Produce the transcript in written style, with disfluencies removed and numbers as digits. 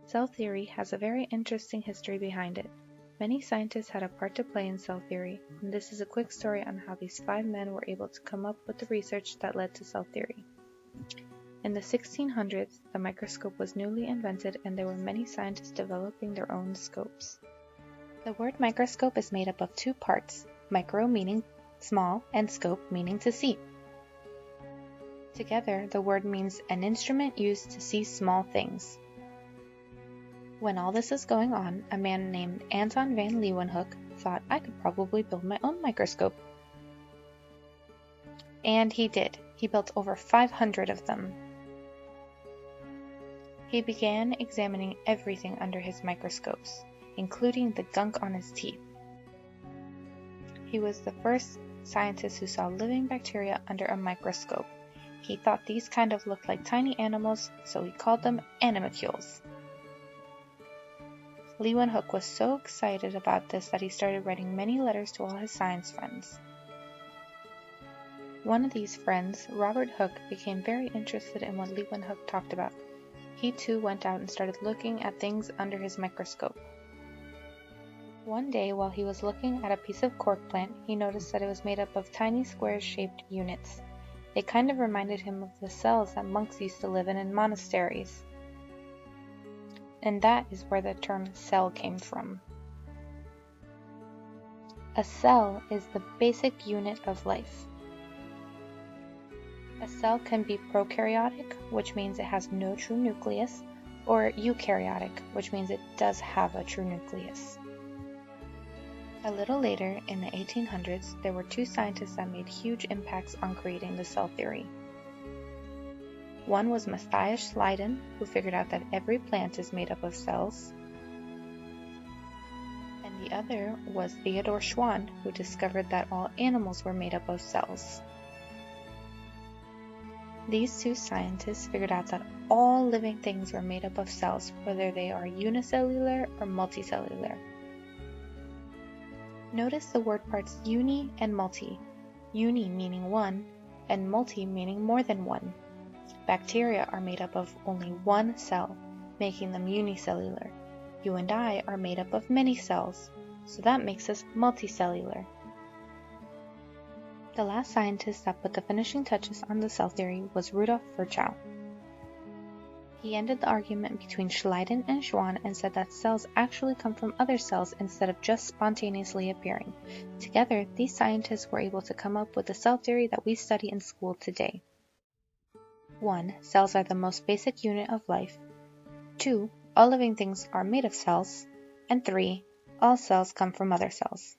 Cell theory has a very interesting history behind it. Many scientists had a part to play in cell theory, and this is a quick story on how these 5 men were able to come up with the research that led to cell theory. In the 1600s, the microscope was newly invented and there were many scientists developing their own scopes. The word microscope is made up of 2 parts, micro meaning small and scope meaning to see. Together, the word means an instrument used to see small things. When all this is going on, a man named Anton van Leeuwenhoek thought I could probably build my own microscope. And he did. He built over 500 of them. He began examining everything under his microscopes, including the gunk on his teeth. He was the first scientist who saw living bacteria under a microscope. He thought these kind of looked like tiny animals, so he called them animalcules. Leeuwenhoek was so excited about this that he started writing many letters to all his science friends. One of these friends, Robert Hooke, became very interested in what Leeuwenhoek talked about. He too went out and started looking at things under his microscope. One day, while he was looking at a piece of cork plant, he noticed that it was made up of tiny square-shaped units. They kind of reminded him of the cells that monks used to live in monasteries. And that is where the term cell came from. A cell is the basic unit of life. A cell can be prokaryotic, which means it has no true nucleus, or eukaryotic, which means it does have a true nucleus. A little later, in the 1800s, there were 2 scientists that made huge impacts on creating the cell theory. One was Matthias Leiden, who figured out that every plant is made up of cells, and the other was Theodor Schwann, who discovered that all animals were made up of cells. These 2 scientists figured out that all living things were made up of cells, whether they are unicellular or multicellular. Notice the word parts uni and multi, uni meaning one, and multi meaning more than one. Bacteria are made up of only one cell, making them unicellular. You and I are made up of many cells, so that makes us multicellular. The last scientist that put the finishing touches on the cell theory was Rudolf Virchow. He ended the argument between Leiden and Schwann and said that cells actually come from other cells instead of just spontaneously appearing. Together, these scientists were able to come up with the cell theory that we study in school today. 1. Cells are the most basic unit of life. 2. All living things are made of cells. And 3. All cells come from other cells.